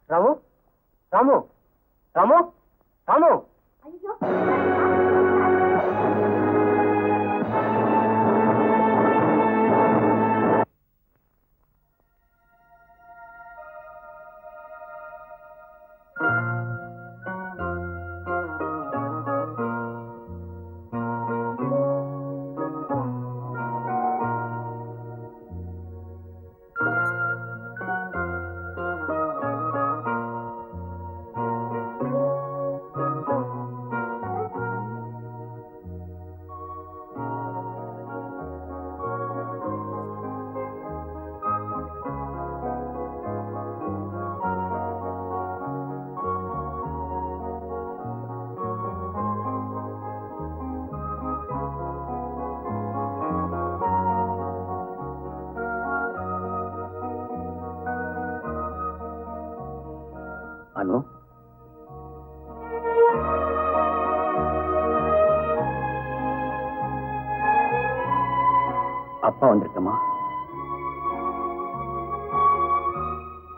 ராமு ராமு ராமு ராமு அனு, அப்பா வந்திருக்கமா?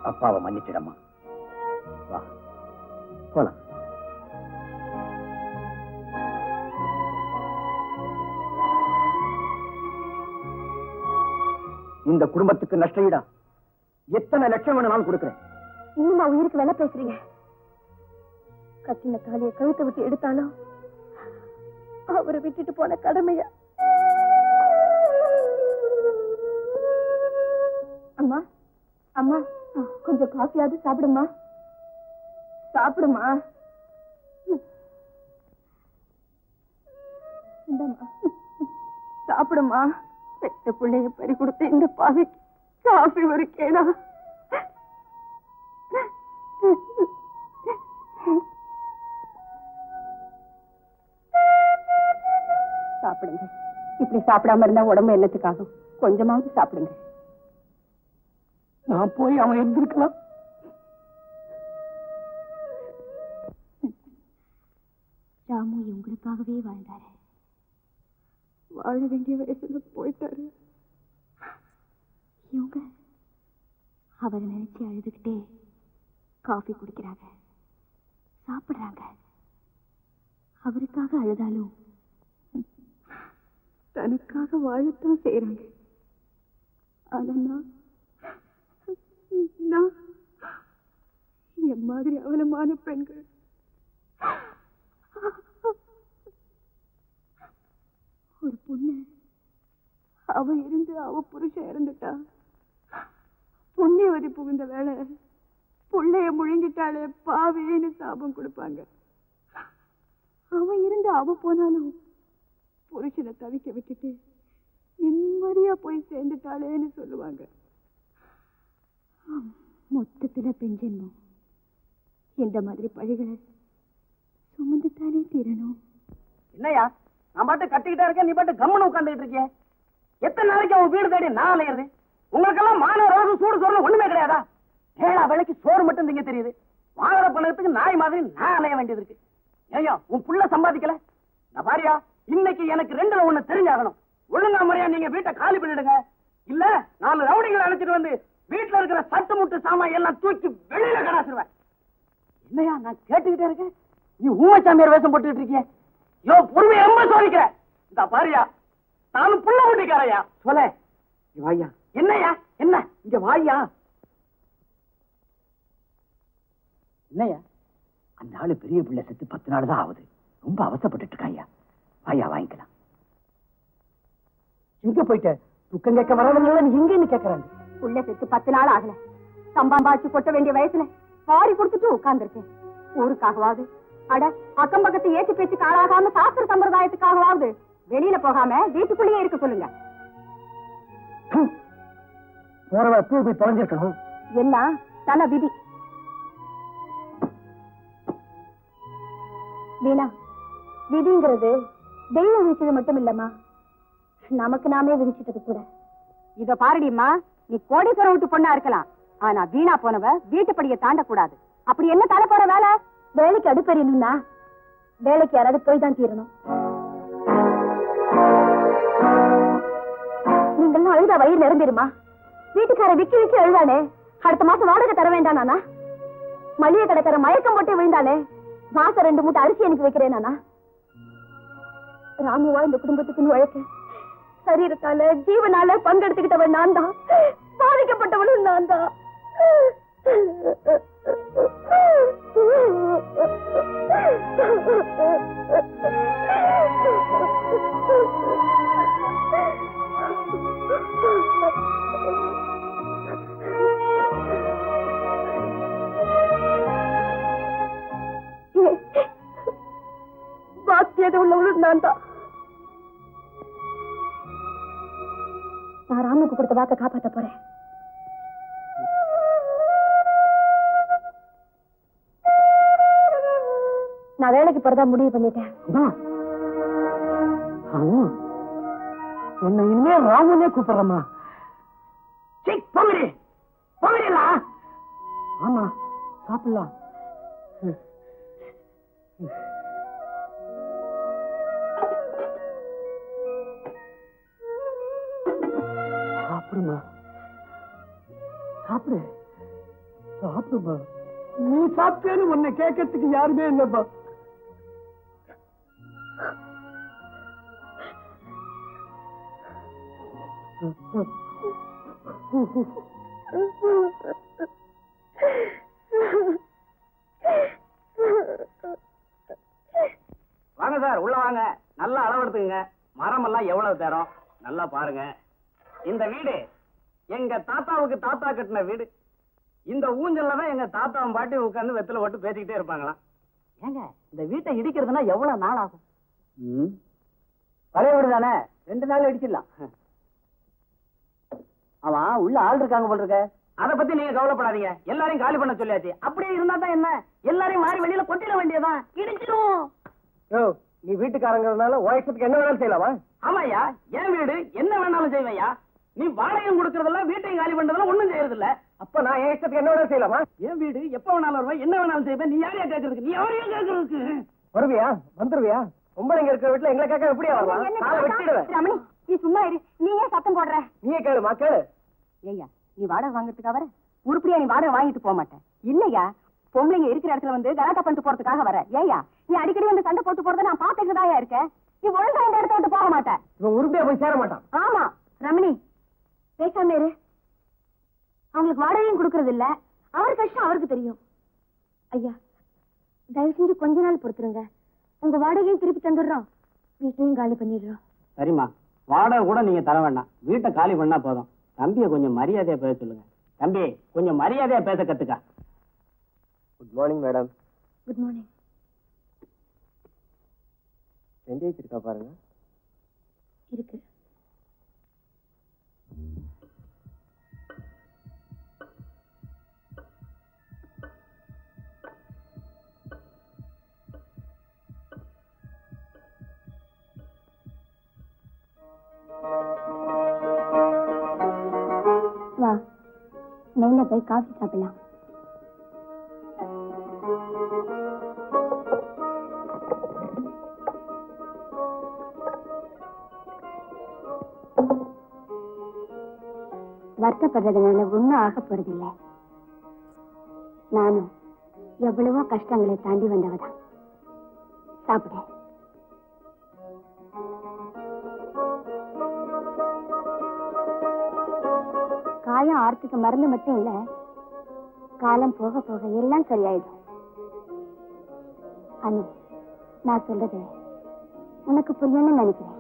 அப்பாவை மன்னிச்சிடமா. வா போலாம். இந்த குடும்பத்துக்கு நஷ்டஈடா எத்தனை லட்சம் வேணும்னாலும் கொடுக்கிறேன். இன்னுமா உயிருக்கு வேலை பேசுறீங்க? கட்டின தாலியை கழுத்தை விட்டு எடுத்தாலும் அவரை விட்டுட்டு போன கடமையா? அம்மா அம்மா கொஞ்சம் காஃபியாவது சாப்பிடுமா. சாப்பிடுமா. சாப்பிடுமா. பெத்த பிள்ளைய பறி கொடுத்த இந்த பாவிக்கு காஃபி ஒரு கேடா? சாப்பிடுங்க. இப்படி சாப்பிடாம இருந்தா உடம்பு என்னத்துக்காகும்? கொஞ்சமாவது சாப்பிடுங்க. நான் போய் அவன் இருந்திருக்கலாம். ராமு உங்களுக்காகவே வாழ்ந்தாரு. வாழ வேண்டிய வயசுல போயிட்டாரு. இவங்க அவரை நினைச்சு அழுதுகிட்டே காஃபி குடிக்கிறாங்க, சாப்பிடுறாங்க. அவருக்காக அழுதாலும் தனக்காக வாழத்தான் செய்யறாங்க. ஆனா என் மாதிரி அவலமான பெண்கள் ஒரு பொண்ணு அவ இருந்து அவ புருஷன் இறந்துட்டா, புண்ணியவதி புகுந்த வேலை புள்ளைய முழுங்கிட்டாலே பாவேன்னு சாபம் கொடுப்பாங்க. அவ இருந்து அவ போனாலும் புருஷனை தவிக்க விட்டுட்டு நிம்மதியா போய் சேர்ந்துட்டாளேன்னு சொல்லுவாங்க. மொத்தத்துல பெண் ஜென்மம் இந்த மாதிரி பழிகளை சுமந்துத்தானே தீரணும். என்னையா நான் பாட்டு கட்டிக்கிட்டா இருக்கேன், நீ பாட்டு கம்முன்னு உட்காந்துக்கிட்டு இருக்கிய? எத்தனை நாளைக்கு அவன் வீடு தேடி நான் அலையிறது? உங்களுக்கெல்லாம் மான ரோடு சூடு சோறு ஒண்ணுமே கிடையாதா? 7 வேளைக்கு சோறு மட்டும் திங்க தெரியுது. வாங்குற பணத்துக்கு நாய் மாதிரி நான் அலைய வேண்டியது இருக்கு. ஏய்யா உன் புள்ள சம்பாதிக்கல? நான் பாரியா, இன்னைக்கு எனக்கு 2ல 1 தெரிஞ்சாகணும். ஒழுங்கா முறையா நீங்க வீட்டை காலி பண்ணிடுங்க. இல்ல 4 ரவுடிகளை அழைச்சிட்டு வந்து வீட்டுல இருக்கிற சட்டு முட்டு சாமான் எல்லாம் தூக்கி வெளியில கடாசிருவேன். என்னையா நான் கேட்டுக்கிட்டே இருக்கேன், நீ ஊமச்சாமியார் வேஷம் போட்டுக்கிட்டு இருக்கிய? யோ பொறுமையை ரொம்ப சோதிக்கிற. இந்த பாரியா, நானும் புள்ள ஊட்டிக்காரையா. சொல்ல வாயா. என்னையா என்ன இங்க வாயா. என்னையா அந்த ஆளு பெரிய பிள்ளை செத்து 10 நாள் தான் ஆகுது. ரொம்ப அவசப்பட்டு இருக்காயா. வாயா வாங்கிக்கலாம். எங்க போயிட்ட? துக்கம் கேட்க வரவங்க எங்கன்னு கேட்கறாங்க. புள்ள செத்து 10 நாள் ஆகல. சம்பாம்பாச்சு கொட்ட வேண்டிய வயசுல பாரி கொடுத்துட்டு உட்கார்ந்துருக்கேன். ஊருக்காகவாது அட அக்கம் பக்கத்து ஏசி பேச்சுக்கு ஆளாகாம சாஸ்திர சம்பிரதாயத்துக்காகவாவது வெளியில போகாம வீட்டுக்குள்ளேயே இருக்க சொல்லுங்க. போறவ எப்போ போய் தொலைஞ்சிருக்கணும். எல்லாம் தல விதி. வீணா, விதிங்கிறது தெய்வம் விதிச்சது மட்டும் இல்லம்மா, நமக்கு நாமே விதிச்சிட்டது கூட. இத பாருடிம்மா, நீ கோடீஸ்வரம் விட்டு பொண்ணா இருக்கலாம், ஆனா வீணா போனவ வீட்டுப்படியை தாண்டக்கூடாது. அப்படி என்ன தலை போற வேலை? வேலைக்கு அடுப்பெறியணும்னா வேலைக்கு யாராவது போய் தான் தீரணும். நீங்கெல்லாம் அழுதா வயிறு நிரம்பிடுமா? வீட்டுக்கார விக்கி விக்கி எழுதானே, அடுத்த மாசம் வாடகை தர வேண்டாம் நானா? மளிகை கடைக்கார மயக்கம் போட்டு விழுந்தானே, மாசம் 2 மூட்டை அரிசி எனக்கு வைக்கிறேன் நானா? ராமுவா இந்த குடும்பத்துக்குன்னு உழைக்க சரீரத்தால ஜீவனால பங்கெடுத்துக்கிட்டவன் நான் தான், பாதிக்கப்பட்டவனும் நான் தான். பாக்கியது உள்ளவளும் நான் தான். நான் ராமுக்கு கொடுத்த வாக்க காப்பாற்ற போறேன். நான் வேலைக்கு போறதா முடிவு பண்ணிட்டேன். என்ன இனிமே ராமுனே கூப்பிடுறமா? ஆமா, சாப்பிடலாம். சாப்பிடுமா, சாப்பிடு, சாப்பிடுமா. நீ சாப்பிட்டேன்னு உன்னை கேட்கறதுக்கு யாருமே இல்லப்பா. வாங்க சார், உள்ள வாங்க. நல்லா அளவெடுத்துங்க. மரம் எல்லாம் எவ்வளவு தரும் நல்லா பாருங்க. இந்த வீடு எங்க தாத்தாவுக்கு தாத்தா கட்டின வீடு. இந்த ஊஞ்சல்ல தான் எங்க தாத்தாவும் பாட்டி உட்கார்ந்து வெத்தலை போட்டு பேசிக்கிட்டே இருப்பாங்களாம். ஏங்க, இந்த வீட்டை இடிக்கிறதுனா எவ்வளவு நாள் ஆகும்? பழைய வீடு தானே, 2 நாள் இடிச்சிடலாம். அவன் உள்ள ஆள் இருக்காங்க போல இருக்க. அத பத்தி நீங்க கவலைப்படாதீங்க, எல்லாரையும் காலி பண்ண சொல்லியாச்சு. அப்படியே இருந்தா தான் என்ன, எல்லாரையும் மாறி வெளியில கொட்டிட வேண்டியதான், இடிச்சிடும். நீ வீட்டுக்காரங்கிறதுனால உயசத்துக்கு என்ன வேணாலும் செய்யலாமா? ஆமாயா, என் வீடு, என்ன வேணாலும் செய்வையா. நீ வாடகையும் கொடுக்கறதெல்லாம் வீட்டையும் காலி பண்றதெல்லாம் ஒண்ணும் செய்யறது இல்ல. அப்ப நான் என் இஷ்டத்துக்கு என்ன வேணாலும் செய்யலாமா? என் வீடு, எப்ப வேணாலும் வருவேன், என்ன வேணாலும் செய்வேன். நீ யாரையா கேட்கறதுக்கு? நீ யாரையா கேட்கறதுக்கு? வருவியா, வந்துருவியா? பொம்பளைங்க இருக்கிற வீட்டுல எங்களை கேட்க எப்படியா வரலாம்? நான் வெட்டிடுவேன். ரமணி, நீ சும்மா இரு. நீ ஏன் சத்தம் போடுற? நீயே கேளுமா, கேளு. ஏய்யா, நீ வாடகை வாங்குறதுக்காக வர? உருப்படியா நீ வாடகை வாங்கிட்டு போக மாட்டேன் இல்லையா? பொம்பளைங்க இருக்கிற இடத்துல வந்து கலாட்டா பண்ணிட்டு போறதுக்காக வர? ஏய்யா, நீ அடிக்கடி வந்து சண்டை போட்டு போறத நான் பாத்துக்கிட்டுதாயா இருக்கேன். நீ ஒழுங்கா இந்த இடத்த விட்டு போக மாட்டேன். இவன் உருப்படியா போய் சேர மாட்டான். ஆமா ரமணி, பேசாம இரு. அவங்களுக்கு வாடகையும் கொடுக்கறது இல்ல, அவர் கஷ்டம் அவருக்கு தெரியும். ஐயா, தயவு செஞ்சு கொஞ்ச நாள் பொறுத்துருங்க. உங்க வாடகையும் திருப்பி தந்துடுறோம், வீட்டையும் காலி பண்ணிடுறோம். சரிம்மா, வாடகை கூட நீங்க தர வேண்டாம், வீட்டை காலி பண்ணா போதும். தம்பியை கொஞ்சம் மரியாதையா பேச சொல்லுங்க. தம்பி, கொஞ்சம் மரியாதையா பேச கத்துக்க. Good morning madam. Good morning. செஞ்சு இருக்கா பாருங்க. இருக்கு. வா, நெய்ல போய் காஃபி சாப்பிடலாம். வருத்தப்படுறதுனால ஒன்னும் ஆக போறதில்ல. நானும் எவ்வளவோ கஷ்டங்களை தாண்டி வந்தவதான். சாப்பிட. காயம் ஆர்த்துக்கு மருந்து மட்டும் இல்ல, காலம் போக போக எல்லாம் சரியாயிடும். அனு, நான் சொல்றது உனக்கு புரியணும்னு நினைக்கிறேன்.